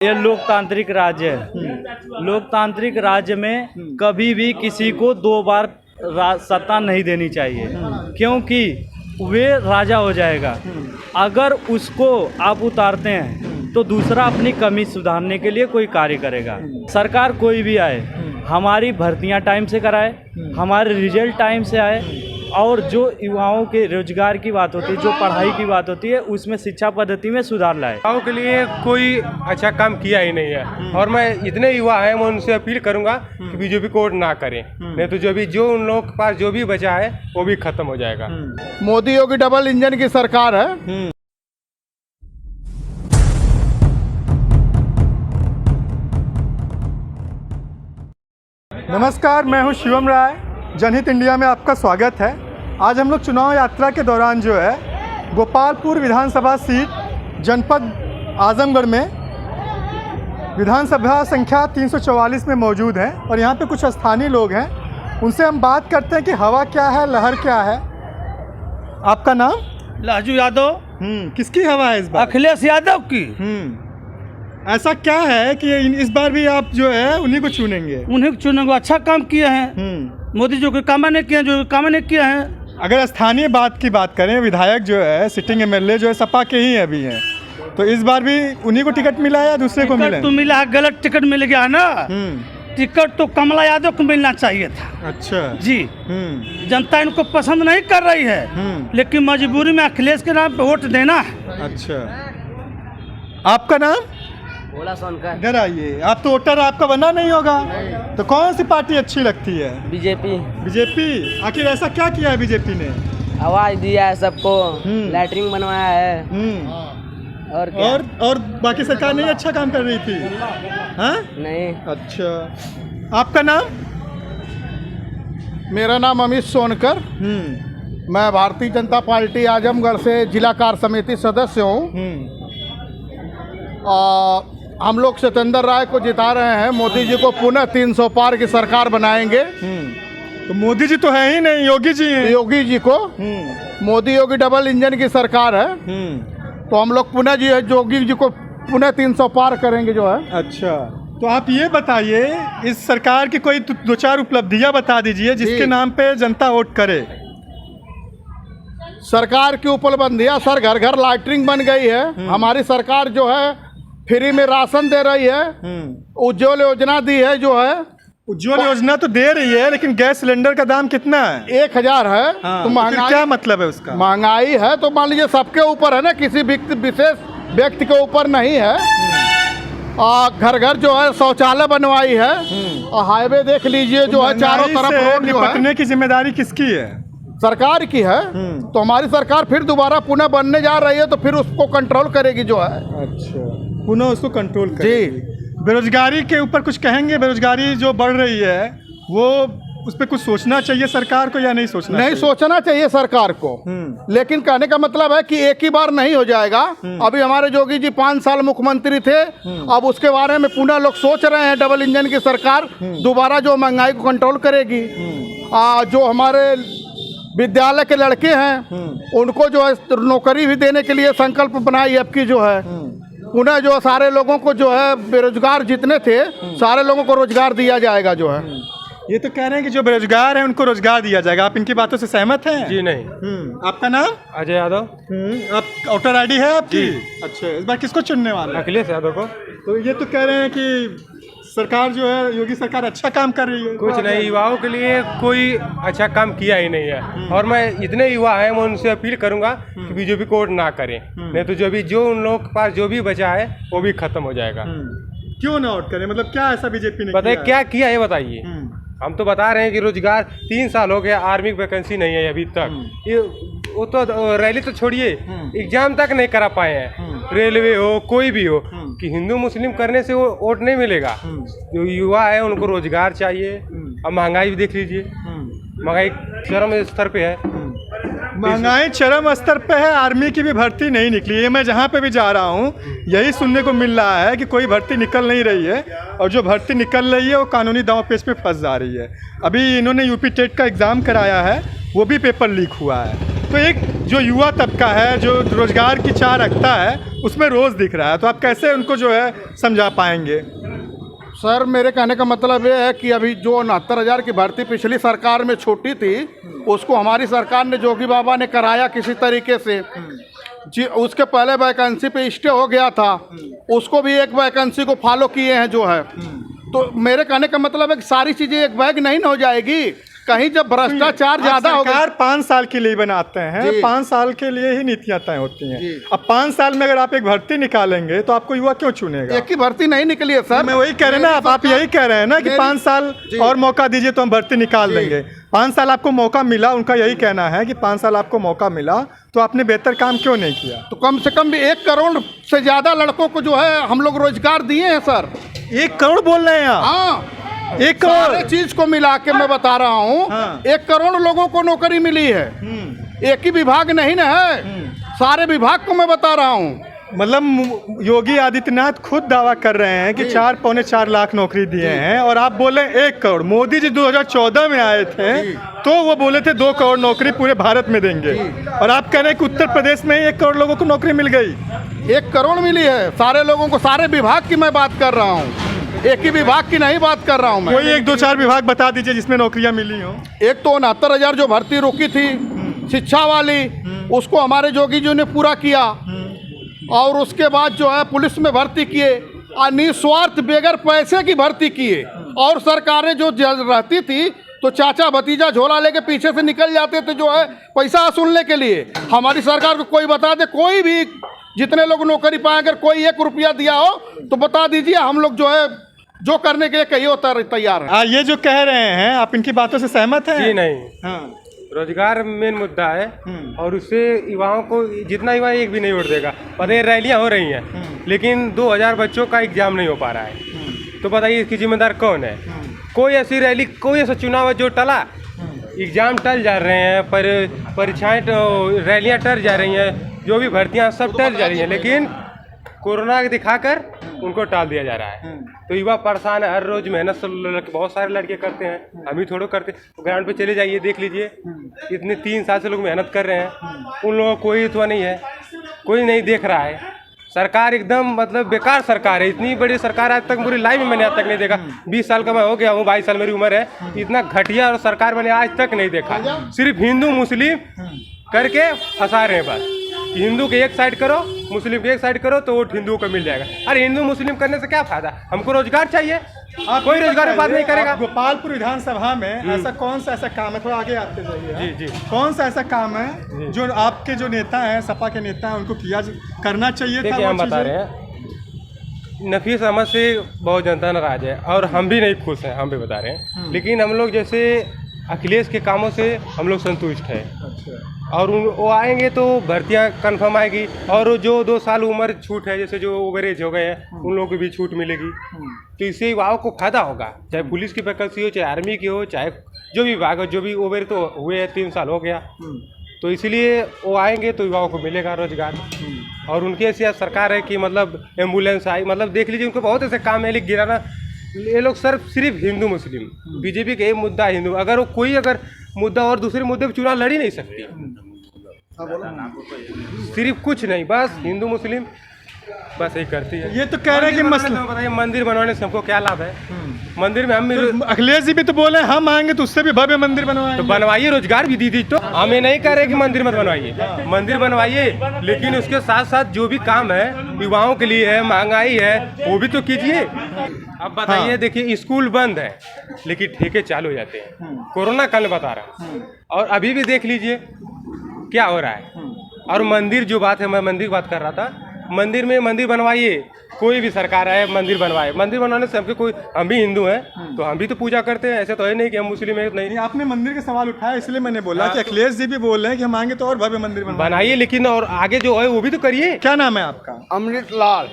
ये लोकतांत्रिक राज्य है। लोकतांत्रिक राज्य में कभी भी किसी को दो बार सत्ता नहीं देनी चाहिए, क्योंकि वे राजा हो जाएगा। अगर उसको आप उतारते हैं तो दूसरा अपनी कमी सुधारने के लिए कोई कार्य करेगा। सरकार कोई भी आए, हमारी भर्तियां टाइम से कराए, हमारे रिजल्ट टाइम से आए, और जो युवाओं के रोजगार की बात होती है, जो पढ़ाई की बात होती है, उसमें शिक्षा पद्धति में सुधार लाए। युवाओं के लिए कोई अच्छा काम किया ही नहीं है। और मैं इतने युवा हैं, मैं उनसे अपील करूंगा कि बीजेपी को वोट ना करें, नहीं तो जो उन लोगों के पास जो भी बचा है वो भी खत्म हो जाएगा। मोदी योगी डबल इंजन की सरकार है। नमस्कार, मैं हूं शिवम राय। जनहित इंडिया में आपका स्वागत है। आज हम लोग चुनाव यात्रा के दौरान जो है गोपालपुर विधानसभा सीट जनपद आजमगढ़ में विधानसभा संख्या 344 में मौजूद हैं और यहाँ पे कुछ स्थानीय लोग हैं। उनसे हम बात करते हैं कि हवा क्या है, लहर क्या है। आपका नाम? लाजू यादव। किसकी हवा है इस बार? अखिलेश यादव की। ऐसा क्या है कि इस बार भी आप जो है उन्हीं को चुनेंगे? उन्हीं को चुनेंगे। अच्छा काम किए हैं मोदी, जो काम नहीं किए, जो काम नहीं किए हैं। अगर स्थानीय बात की बात करें, विधायक जो है, सिटिंग एमएलए जो है सपा के ही अभी हैं, तो इस बार भी उन्हीं को टिकट मिला है या दूसरे को मिला? तो मिला है, गलत टिकट मिल गया ना। टिकट तो कमला यादव को मिलना चाहिए था। अच्छा जी। जनता इनको पसंद नहीं कर रही है, लेकिन मजबूरी में अखिलेश के नाम पे वोट देना है। अच्छा, आपका नाम? बोला सोनकर। इधर आइए। आप तो वोटर आपका बना नहीं होगा, तो कौन सी पार्टी अच्छी लगती है? बीजेपी। बीजेपी? आखिर ऐसा क्या किया है बीजेपी ने? आवाज दिया है सबको, लैटरिन बनवाया है। और क्या? और बाकी सरकार नहीं अच्छा काम कर रही थी? हाँ? नहीं। अच्छा, आपका नाम? मेरा नाम अमित सोनकर। मैं भारतीय जनता पार्टी आजमगढ़ से जिला कार्य समिति सदस्य हूँ। हम लोग सत्येंद्र राय को जिता रहे हैं। मोदी जी को पुनः 300 पार की सरकार बनाएंगे। तो मोदी जी तो है ही नहीं, योगी जी हैं। योगी जी को मोदी योगी डबल इंजन की सरकार है। तो हम लोग पुनः जी योगी जी को पुनः 300 पार करेंगे जो है। अच्छा, तो आप ये बताइए, इस सरकार की कोई दो चार उपलब्धियां बता दीजिए जिसके नाम पे जनता वोट करे। सरकार की उपलब्धियां सर, घर घर लैट्रिन बन गई है। हमारी सरकार जो है फ्री में राशन दे रही है। उज्ज्वल योजना दी है जो है। उज्ज्वल योजना तो दे रही है, लेकिन गैस सिलेंडर का दाम कितना है? 1000 है। तो महंगाई क्या मतलब है उसका? महंगाई है तो मान लीजिए सबके ऊपर है ना, किसी विशेष व्यक्ति के ऊपर नहीं है। घर घर जो है शौचालय बनवाई है। और हाईवे देख लीजिए जो है, चारों तरफ रोड निपटने की जिम्मेदारी किसकी है? सरकार की है। तो हमारी सरकार फिर दोबारा पुनः बनने जा रही है, तो फिर उसको कंट्रोल करेगी जो है। अच्छा, पुनः उसको कंट्रोल करेगी। जी। बेरोजगारी के ऊपर कुछ कहेंगे? बेरोजगारी जो बढ़ रही है वो, उस पर कुछ सोचना चाहिए सरकार को या नहीं सोचना? नहीं सोचना चाहिए सरकार को, लेकिन कहने का मतलब है कि एक ही बार नहीं हो जाएगा। अभी हमारे योगी जी 5 साल मुख्यमंत्री थे। अब उसके बारे में पुनः लोग सोच रहे हैं डबल इंजन की सरकार दोबारा जो महंगाई को कंट्रोल करेगी। जो हमारे विद्यालय के लड़के हैं उनको जो है नौकरी भी देने के लिए संकल्प बनाई अब की जो है। पुनः जो सारे लोगों को जो है, बेरोजगार जितने थे सारे लोगों को रोजगार दिया जाएगा जो है। ये तो कह रहे हैं कि जो बेरोजगार हैं उनको रोजगार दिया जाएगा। आप इनकी बातों से सहमत हैं? जी नहीं। आपका नाम? अजय यादव। आप वोटर आईडी है आपकी? अच्छा, इस बार किसको चुनने वाले? अखिलेश यादव को। तो ये तो कह रहे हैं कि सरकार जो है, योगी सरकार अच्छा काम कर रही है। कुछ नहीं, युवाओं के लिए कोई अच्छा काम किया ही नहीं है। और मैं इतने युवा हैं, मैं उनसे अपील करूंगा कि बीजेपी को वोट ना करें, नहीं तो जो उन लोगों के पास जो भी बचा है वो भी खत्म हो जाएगा। क्यों ना वोट करें? मतलब क्या ऐसा बीजेपी ने बताइए क्या किया है, बताइए। हम तो बता रहे हैं कि रोजगार 3 साल हो गया, आर्मी की वैकेंसी नहीं है अभी तक। ये वो तो रैली तो छोड़िए, एग्जाम तक नहीं करा पाए हैं। रेलवे हो, कोई भी हो, कि हिंदू मुस्लिम करने से वो वोट नहीं मिलेगा। जो युवा है उनको रोजगार चाहिए। अब महंगाई भी देख लीजिए, महंगाई चरम स्तर पे है। महंगाई चरम स्तर पे है, आर्मी की भी भर्ती नहीं निकली है। मैं जहाँ पे भी जा रहा हूँ यही सुनने को मिल रहा है कि कोई भर्ती निकल नहीं रही है, और जो भर्ती निकल रही है वो कानूनी दांव पेच पे फंस जा रही है। अभी इन्होंने यूपी टेट का एग्ज़ाम कराया है, वो भी पेपर लीक हुआ है। तो एक जो युवा तबका है जो रोज़गार की चाह रखता है उसमें रोज़ दिख रहा है, तो आप कैसे उनको जो है समझा पाएंगे? सर मेरे कहने का मतलब ये है कि अभी जो 69,000 की भर्ती पिछली सरकार में छूटी थी, उसको हमारी सरकार ने, जोगी बाबा ने कराया किसी तरीके से जी। उसके पहले वैकेंसी पे स्टे हो गया था, उसको भी एक वैकेंसी को फॉलो किए हैं जो है। तो मेरे कहने का मतलब है कि सारी चीज़ें एक बैग नहीं ना हो जाएगी, कहीं जब भ्रष्टाचार ज़्यादा हो गया। सरकार 5 साल के लिए बनाते हैं, 5 साल के लिए ही नीतियाँ तय होती हैं। अब 5 साल में अगर आप एक भर्ती निकालेंगे तो आपको युवा क्यों चुनेगा? एक ही भर्ती नहीं निकली है सर। मैं वही कह रहे ना, आप यही कह रहे हैं ना कि 5 साल और मौका दीजिए तो हम भर्ती निकाल देंगे। 5 साल आपको मौका मिला, उनका यही कहना है कि 5 साल आपको मौका मिला तो आपने बेहतर काम क्यों नहीं किया? तो कम से कम भी 1 करोड़ से ज़्यादा लड़कों को जो है हम लोग रोजगार दिए हैं सर। 1 करोड़ बोल रहे हैं आप? हाँ, 1 सारे करोड़ चीज को मिला के मैं बता रहा हूँ। हाँ। 1 करोड़ लोगों को नौकरी मिली है। एक ही विभाग नहीं ना है, सारे विभाग को मैं बता रहा हूँ। मतलब योगी आदित्यनाथ खुद दावा कर रहे हैं कि 4-4.25 लाख नौकरी दिए हैं, और आप बोले 1 करोड़। मोदी जी 2014 में आए थे तो वो बोले थे 2 करोड़ नौकरी पूरे भारत में देंगे, और आप कह रहे हैं कि उत्तर प्रदेश में 1 करोड़ लोगों को नौकरी मिल गई। 1 करोड़ मिली है सारे लोगों को, सारे विभाग की मैं बात कर रहा हूँ, एक ही विभाग की नहीं बात कर रहा हूँ मैं। कोई 1-2-4 विभाग बता दीजिए जिसमें नौकरियां मिली हो। एक तो 69,000 जो भर्ती रुकी थी शिक्षा वाली, उसको हमारे जोगी जी ने पूरा किया। और उसके बाद जो है पुलिस में भर्ती किए, निस्वार्थ बेगर पैसे की भर्ती किए। और सरकारें जो रहती थी तो चाचा भतीजा झोला लेके पीछे से निकल जाते थे जो है पैसा वसूलने के लिए। हमारी सरकार को कोई बता दे, कोई भी जितने लोग नौकरी पाए, अगर कोई 1 रुपया दिया हो तो बता दीजिए, हम लोग जो है जो करने के लिए कहीं होता तैयार है। ये जो कह रहे हैं आप इनकी बातों से सहमत हैं? जी नहीं, हाँ। रोजगार मेन मुद्दा है, और उससे युवाओं को, जितना युवा एक भी नहीं वोट देगा। पता है रैलियां हो रही हैं लेकिन 2000 बच्चों का एग्जाम नहीं हो पा रहा है, तो बताइए इसकी जिम्मेदार कौन है? कोई ऐसी रैली, कोई ऐसा चुनाव है जो टला? एग्जाम टल जा रहे हैं, परीक्षाएं, रैलियां टल जा रही हैं, जो भी भर्तियां सब टल जा रही हैं, लेकिन कोरोना दिखाकर उनको टाल दिया जा रहा है। तो युवा परेशान है, हर रोज मेहनत से बहुत सारे लड़के करते हैं, हम ही थोड़ो करते। ग्राउंड पे चले जाइए, देख लीजिए, इतने 3 साल से लोग मेहनत कर रहे हैं, उन लोगों को कोई तो नहीं है, कोई नहीं देख रहा है। सरकार एकदम मतलब बेकार सरकार है। इतनी बड़ी सरकार आज तक पूरी लाइफ में मैंने आज तक नहीं देखा। 20 साल का मैं हो गया हूँ, 22 साल मेरी उम्र है, इतना घटिया और सरकार मैंने आज तक नहीं देखा। सिर्फ हिंदू मुस्लिम करके फंसा रहे हैं बस। हिंदू के एक साइड करो, मुस्लिम के एक साइड करो तो वोट हिंदुओं को मिल जाएगा। अरे हिंदू मुस्लिम करने से क्या फायदा? हमको रोजगार चाहिए, कोई रोजगार की बात नहीं करेगा। गोपालपुर विधानसभा में ऐसा कौन सा ऐसा काम है, थोड़ा आगे आते जाइए। जी। कौन सा ऐसा काम है जो आपके जो नेता हैं, सपा के नेता हैं, उनको करना चाहिए था? देखिए हम बता रहे हैं, नफीस अहमद से बहुत जनता नाराज है और हम भी नहीं खुश हैं, हम भी बता रहे हैं। लेकिन हम लोग जैसे अखिलेश के कामों से हम लोग संतुष्ट हैं। और वो आएंगे तो भर्तियां कंफर्म आएगी, और जो 2 साल उम्र छूट है, जैसे जो ओवरेज हो गए हैं उन लोगों को भी छूट मिलेगी। तो इससे युवाओं को फायदा होगा, चाहे पुलिस की वैकेंसी हो, चाहे आर्मी की हो, चाहे जो भी विभाग हो। जो भी ओवर तो हुए हैं, 3 साल हो गया, तो इसीलिए वो आएंगे तो युवाओं को मिलेगा रोजगार। और उनकी ऐसी सरकार है कि मतलब एम्बुलेंस आई, मतलब देख लीजिए उनको बहुत ऐसे काम है। लेकिन गिराना ये लोग सिर्फ हिंदू मुस्लिम, बीजेपी का ये मुद्दा हिंदू, अगर वो कोई अगर मुद्दा और दूसरे मुद्दे पर चुनाव लड़ ही नहीं सकती। सिर्फ कुछ नहीं, बस हिंदू मुस्लिम बस यही करती है। ये तो कह रहे हैं कि मसला, बताइए मंदिर बनवाने से हमको क्या लाभ है? मंदिर में हम अखिलेश जी भी तो बोले हम आएंगे तो उससे भी भव्य मंदिर बनवाएंगे। तो बनवाइए, रोजगार भी दी तो हमें नहीं कह रहे कि मंदिर मत बनवाइए, मंदिर बनवाइए, लेकिन उसके साथ साथ जो भी काम है युवाओं के लिए है, महंगाई है, वो भी तो कीजिए। अब बताइए, देखिए स्कूल बंद है लेकिन ठेके चालू हो जाते हैं, कोरोना काल में बता रहा हूँ। और अभी भी देख लीजिए क्या हो रहा है। और मंदिर जो बात है, मैं मंदिर की बात कर रहा था, मंदिर में मंदिर बनवाइए, कोई भी सरकार आए मंदिर बनवाए। मंदिर बनवाने से हमके कोई, हम भी हिंदू हैं तो हम भी तो पूजा करते हैं, ऐसे तो है नहीं कि हम मुस्लिम है नहीं। आपने मंदिर का सवाल उठाया इसलिए मैंने बोला कि अखिलेश जी भी बोल रहे हैं कि हम आएंगे तो और भव्य मंदिर बनाइए, लेकिन और आगे जो है वो भी तो करिए। क्या नाम है आपका? अमृत लाल।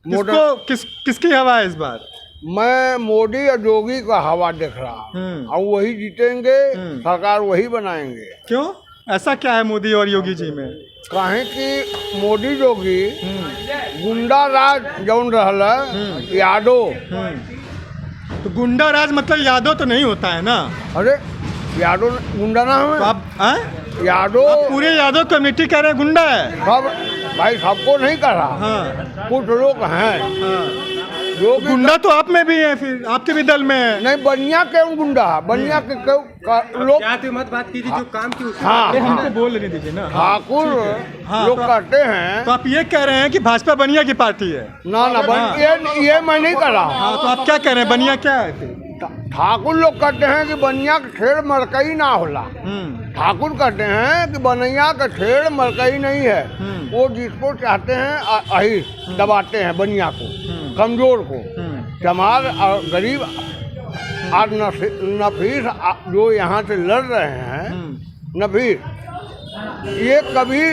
किसकी हवा है इस बार? मैं मोदी और योगी का हवा देख रहा हूँ, और वही जीतेंगे, सरकार वही बनाएंगे। क्यों? ऐसा क्या है मोदी और योगी जी में? कहें कि मोदी जोगी गुंडा राज जौन रहल है, यादव। तो गुंडा राज मतलब यादव तो नहीं होता है ना? अरे यादव गुंडा ना तो है, आप हैं? यादव पूरे यादव कमेटी कह रहे हैं गुंडा है। सब भाई सबको नहीं कर रहा, हाँ कुछ लोग हैं हाँ। जो कि गुंडा तो आप में भी है, फिर आपके भी दल में है। नहीं, बनिया क्यों गुंडा है, बनिया के क्यों लोग। क्या तो मत बात कीजिए जो काम की उससे हाँ अरे हमको बोल लेने दीजिए ना। ठाकुर हाँ, लोग तो- कहते हैं तो आप ये कह रहे हैं कि भाजपा बनिया की पार्टी है? ना ये मैं नहीं कर रहा हूँ। हाँ, तो आप क्या कह रहे हैं, बनिया क्या है फिर? ठाकुर लोग कहते हैं कि बनिया के ठेड़ मरकई ना होला। ठाकुर कहते हैं कि बनैया का ठेड़ मरकई नहीं है, वो जिसको चाहते हैं अहिर दबाते हैं, बनिया को, कमजोर को, चमार और गरीब और नफीस जो यहाँ से लड़ रहे हैं, नफीस ये कभी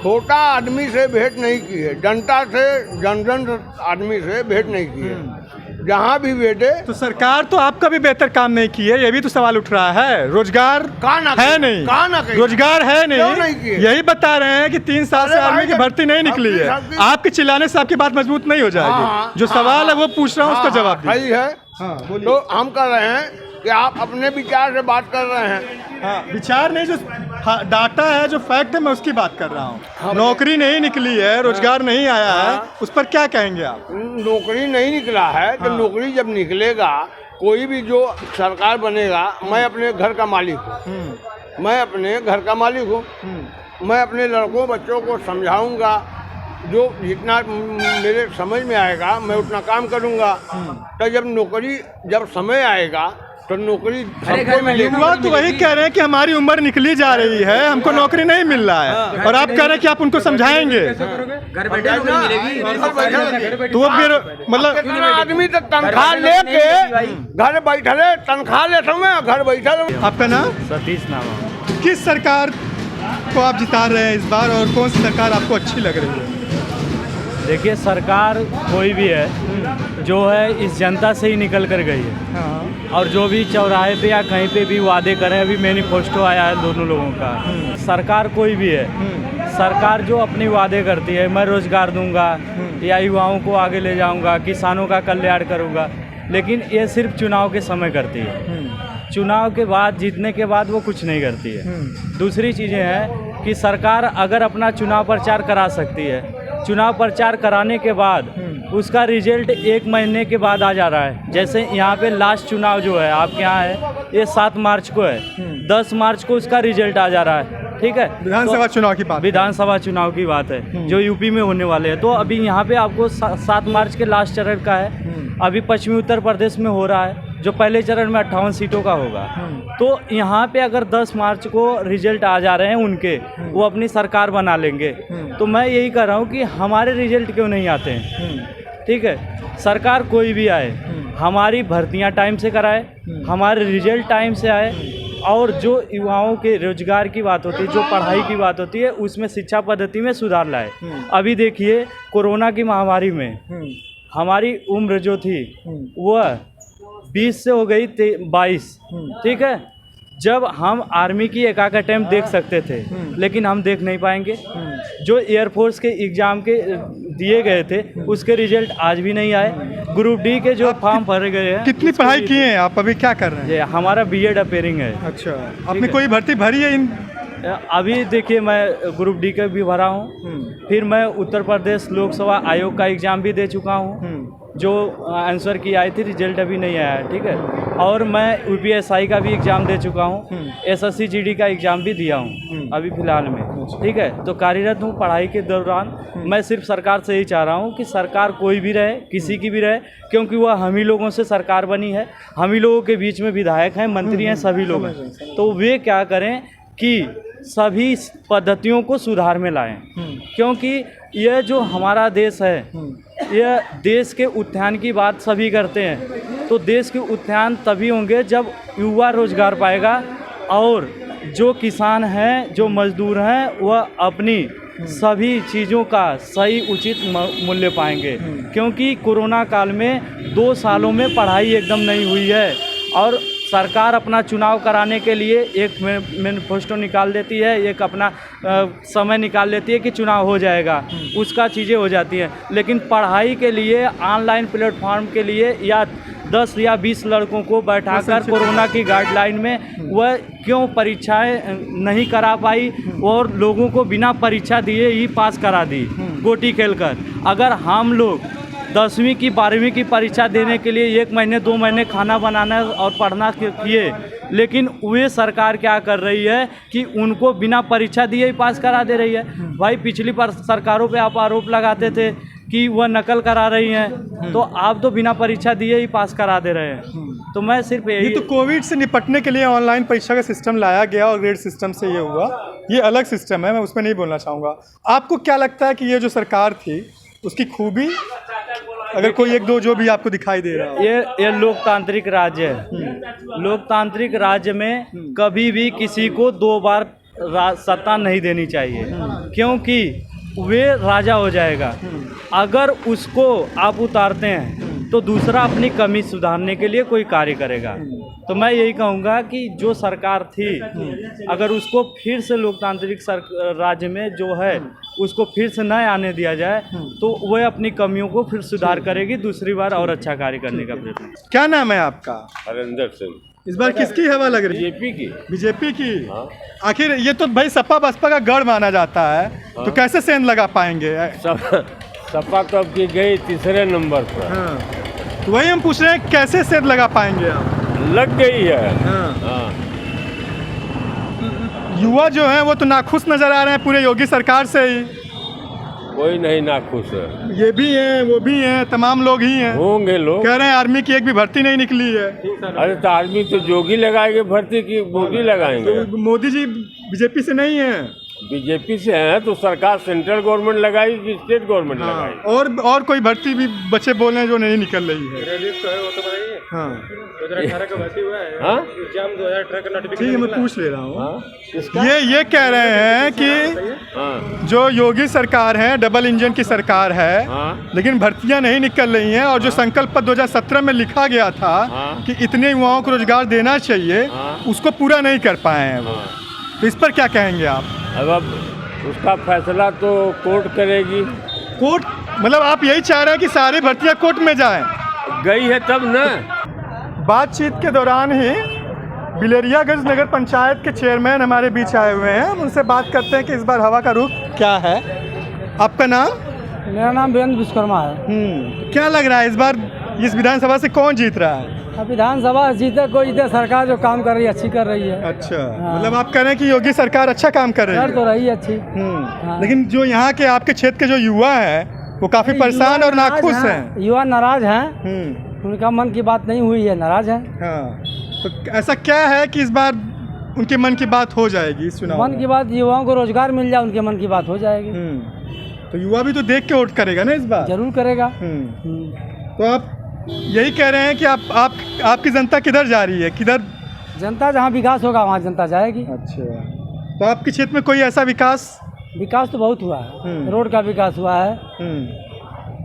छोटा आदमी से भेंट नहीं की है, जनता से जन आदमी से भेंट नहीं की है। जहाँ भी बैठे तो सरकार तो आपका भी बेहतर काम नहीं की है, ये भी तो सवाल उठ रहा है। रोजगार कहाँ ना है कहीं, नहीं, कहाँ ना कहीं। रोजगार है क्यों नहीं नहीं, किए? यही बता रहे हैं कि 3 साल से अरे आर्मी भाई, की भर्ती नहीं निकली है। सबकी- आपके चिल्लाने से आपकी बात मजबूत नहीं हो जाएगी। हाँ, जो सवाल है वो पूछ रहा हूँ, उसका जवाब दीजिए। सही है। हाँ, बोलिए। तो हम कर रहे हैं कि आप अपने विचार से बात कर रहे हैं। हाँ, विचार नहीं, जो डाटा है, जो फैक्ट है, मैं उसकी बात कर रहा हूँ। नौकरी नहीं निकली है, रोजगार नहीं आया है, उस पर क्या कहेंगे आप? नौकरी नहीं निकला है तो नौकरी जब निकलेगा, कोई भी जो सरकार बनेगा, मैं अपने घर का मालिक हूँ, मैं अपने घर का मालिक हूँ, मैं अपने लड़कों बच्चों को समझाऊंगा, जो जितना मेरे समझ में आएगा मैं उतना काम करूंगा। तो जब समय आएगा तो नौकरी सबको मिलेगी। युवा तो वही कह रहे हैं कि हमारी उम्र निकली जा रही है, हमको नौकरी नहीं मिल रहा है, और आप कह रहे हैं कि आप उनको समझाएंगे। घर बैठे नौकरी मिलेगी। तो वो फिर मतलब कितना आदमी तो तनख्वाह लेके घर बैठले, तनख्वाह ले समय घर बैठल। आपका नाम? सतीश नाम है। किस सरकार को आप जिता रहे हैं इस बार, और कौन सी सरकार आपको अच्छी लग रही है? देखिए, सरकार कोई भी है जो है इस जनता से ही निकल कर गई है, हाँ, और जो भी चौराहे पे या कहीं पे भी वादे करें, अभी मैनिफेस्टो आया है दोनों लोगों का। सरकार कोई भी है, सरकार जो अपनी वादे करती है, मैं रोजगार दूंगा या युवाओं को आगे ले जाऊंगा, किसानों का कल्याण करूंगा, लेकिन ये सिर्फ चुनाव के समय करती है। चुनाव के बाद, जीतने के बाद वो कुछ नहीं करती है। दूसरी चीज़ें हैं कि सरकार अगर अपना चुनाव प्रचार करा सकती है, चुनाव प्रचार कराने के बाद उसका रिजल्ट 1 महीने के बाद आ जा रहा है। जैसे यहाँ पे लास्ट चुनाव जो है आपके यहाँ है, ये 7 मार्च को है, 10 मार्च को उसका रिजल्ट आ जा रहा है। ठीक है, विधानसभा चुनाव की बात। विधानसभा चुनाव की बात है जो यूपी में होने वाले हैं। तो अभी यहाँ पे आपको 7 मार्च के लास्ट चरण का है, अभी पश्चिमी उत्तर प्रदेश में हो रहा है, जो पहले चरण में 58 सीटों का होगा। तो यहाँ पे अगर 10 मार्च को रिजल्ट आ जा रहे हैं उनके, वो अपनी सरकार बना लेंगे। तो मैं यही कह रहा हूँ कि हमारे रिजल्ट क्यों नहीं आते हैं। ठीक है, सरकार कोई भी आए, हमारी भर्तियाँ टाइम से कराए, हमारे रिजल्ट टाइम से आए, और जो युवाओं के रोजगार की बात होती है, जो पढ़ाई की बात होती है, उसमें शिक्षा पद्धति में सुधार लाए। अभी देखिए, कोरोना की महामारी में हमारी उम्र जो थी वह 20 से हो गई 22। ठीक है, जब हम आर्मी की एक अटेम्प्ट देख सकते थे, लेकिन हम देख नहीं पाएंगे। जो एयरफोर्स के एग्ज़ाम के दिए गए थे, उसके रिजल्ट आज भी नहीं आए। ग्रुप डी के जो फॉर्म भरे गए हैं। कितनी पढ़ाई किए हैं आप, अभी क्या कर रहे हैं? ये हमारा बीएड अपेयरिंग है। अच्छा, आपने कोई भर्ती भरी है? इन अभी देखिए, मैं ग्रुप डी का भी भरा हूँ, फिर मैं उत्तर प्रदेश लोकसभा आयोग का एग्ज़ाम भी दे चुका हूँ, जो आंसर की आई थी, रिजल्ट अभी नहीं आया है। ठीक है, और मैं यूपीएसआई का भी एग्ज़ाम दे चुका हूँ, एसएससी जीडी का एग्ज़ाम भी दिया हूँ अभी फ़िलहाल में। ठीक है, तो कार्यरत हूँ। पढ़ाई के दौरान मैं सिर्फ सरकार से ही चाह रहा हूँ कि सरकार कोई भी रहे, किसी की भी रहे, क्योंकि वह हम ही लोगों से सरकार बनी है, हम ही लोगों के बीच में विधायक हैं, मंत्री हैं, सभी लोग हैं। तो वे क्या करें कि सभी पद्धतियों को सुधार में लाएं, क्योंकि यह जो हमारा देश है, यह देश के उत्थान की बात सभी करते हैं। तो देश के उत्थान तभी होंगे जब युवा रोजगार पाएगा, और जो किसान हैं, जो मजदूर हैं, वह अपनी सभी चीज़ों का सही उचित मूल्य पाएंगे। क्योंकि कोरोना काल में 2 सालों में पढ़ाई एकदम नहीं हुई है, और सरकार अपना चुनाव कराने के लिए एक मैनिफेस्टो निकाल देती है, एक अपना समय निकाल लेती है कि चुनाव हो जाएगा, उसका चीज़ें हो जाती हैं। लेकिन पढ़ाई के लिए ऑनलाइन प्लेटफॉर्म के लिए या 10 या 20 लड़कों को बैठाकर कोरोना की गाइडलाइन में वह क्यों परीक्षाएं नहीं करा पाई और लोगों को बिना परीक्षा दिए ही पास करा दी गोटी खेलकर। अगर हम लोग 10वीं की 12वीं की परीक्षा देने के लिए 1 महीने 2 महीने खाना बनाना और पढ़ना किए, लेकिन वे सरकार क्या कर रही है कि उनको बिना परीक्षा दिए ही पास करा दे रही है। भाई पिछली बार सरकारों पे आप आरोप लगाते थे कि वह नकल करा रही हैं, तो आप तो बिना परीक्षा दिए ही पास करा दे रहे हैं। तो मैं सिर्फ ये यही तो कोविड से निपटने के लिए ऑनलाइन परीक्षा का सिस्टम लाया गया और ग्रेड सिस्टम से ये हुआ, ये अलग सिस्टम है, मैं उसमें नहीं बोलना चाहूँगा। आपको क्या लगता है कि ये जो सरकार थी उसकी खूबी, अगर कोई एक दो जो भी आपको दिखाई दे रहा हो? ये लोकतांत्रिक राज्य है। लोकतांत्रिक राज्य में कभी भी किसी को 2 बार सत्ता नहीं देनी चाहिए, क्योंकि वे राजा हो जाएगा। अगर उसको आप उतारते हैं तो दूसरा अपनी कमी सुधारने के लिए कोई कार्य करेगा। तो मैं यही कहूँगा कि जो सरकार थी, अगर उसको फिर से लोकतांत्रिक राज्य में जो है उसको फिर से न आने दिया जाए तो वह अपनी कमियों को फिर सुधार करेगी, दूसरी बार और अच्छा कार्य करने का प्रयत्न। क्या नाम है आपका? हरिंदर सिंह। इस बार किसकी हवा लग रही है? बीजेपी की। बीजेपी की? आखिर ये तो भाई सपा बसपा का गढ़ माना जाता है, तो कैसे सेंध लगा पाएंगे? सपा तो अब की गई तीसरे नंबर पर। हाँ, तो वही हम पूछ रहे हैं, कैसे सेंध लगा पाएंगे आप? लग गई है। हाँ। युवा जो हैं वो तो नाखुश नजर आ रहे हैं पूरे योगी सरकार से ही। कोई नहीं नाखुश है। ये भी हैं, वो भी हैं, तमाम लोग ही हैं। होंगे लोग। कह रहे हैं आर्मी की एक भी भर्ती नहीं निकली है। अरे तो आर्मी तो जोगी लगाएंगे भर्ती की, मोदी लगाएंगे। तो मोदी जी बीजेपी से नहीं है? बीजेपी से है तो सरकार सेंट्रल गवर्नमेंट लगाएगी कि स्टेट गवर्नमेंट लगाएगी? और कोई भर्ती भी बच्चे बोल रहे हैं जो नहीं निकल रही है। तो है वो तो बताइए। हाँ 2018 का भर्ती हुआ है। हाँ एग्जाम 2018 का नोटिफिकेशन। ठीक है, मैं पूछ ले रहा हूँ। हाँ? ये कह रहे हैं कि जो योगी सरकार है डबल इंजन की सरकार है, लेकिन भर्तियां नहीं निकल रही हैं, और जो संकल्प पत्र 2017 में लिखा गया था कि इतने युवाओं को रोजगार देना चाहिए, उसको पूरा नहीं कर पाए हैं वो। तो इस पर क्या कहेंगे आप? अब उसका फैसला तो कोर्ट करेगी। कोर्ट मतलब आप यही चाह रहे हैं कि सारी भर्तियां कोर्ट में जाएं? गई है तब न। बातचीत के दौरान ही बिलेरियागंज नगर पंचायत के चेयरमैन हमारे बीच आए हुए हैं, हम उनसे बात करते हैं कि इस बार हवा का रुख क्या है। आपका नाम? मेरा नाम वीरेंद्र विश्वकर्मा है। क्या लग रहा है इस बार इस विधानसभा से कौन जीत रहा है? विधानसभा जीते कोई जीते, सरकार जो काम कर रही है अच्छी कर रही है। अच्छा, मतलब आप कह रहे हैं कि योगी सरकार अच्छा काम कर रही है? कर तो रही है अच्छी। लेकिन जो यहाँ के आपके क्षेत्र के जो युवा हैं वो काफी परेशान और नाखुश हैं। युवा नाराज हैं, उनका मन की बात नहीं हुई है, नाराज हैं। हाँ, तो ऐसा क्या है कि इस बार उनके मन की बात हो जाएगी इस चुनाव? मन की बात, युवाओं को रोजगार मिल जाए, उनके मन की बात हो जाएगी। तो युवा भी तो देख के वोट करेगा ना इस बार? जरूर करेगा। तो आप यही कह रहे हैं कि आपकी जनता किधर जा रही है? किधर जनता जहाँ विकास होगा वहाँ जनता जाएगी। अच्छा, तो आपके क्षेत्र में कोई ऐसा विकास तो बहुत हुआ है। रोड का विकास हुआ है,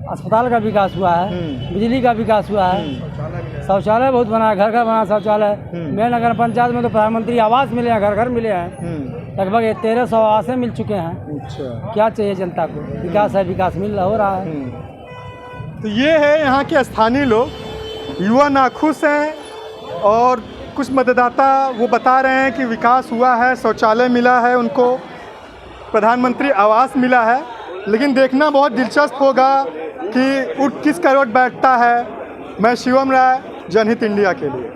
अस्पताल का विकास हुआ है, बिजली का विकास हुआ है, शौचालय बहुत बना है, घर घर बना शौचालय। मेरे नगर पंचायत में तो प्रधानमंत्री आवास मिले हैं, घर घर मिले हैं, लगभग 1300 आवासें मिल चुके हैं। अच्छा, क्या चाहिए जनता को? विकास है, विकास हो रहा है। तो ये है यहाँ के स्थानीय लोग, युवा नाखुश हैं, और कुछ मतदाता वो बता रहे हैं कि विकास हुआ है, शौचालय मिला है उनको, प्रधानमंत्री आवास मिला है। लेकिन देखना बहुत दिलचस्प होगा कि उठ किस करोड़ बैठता है। मैं शिवम राय, जनहित इंडिया के लिए।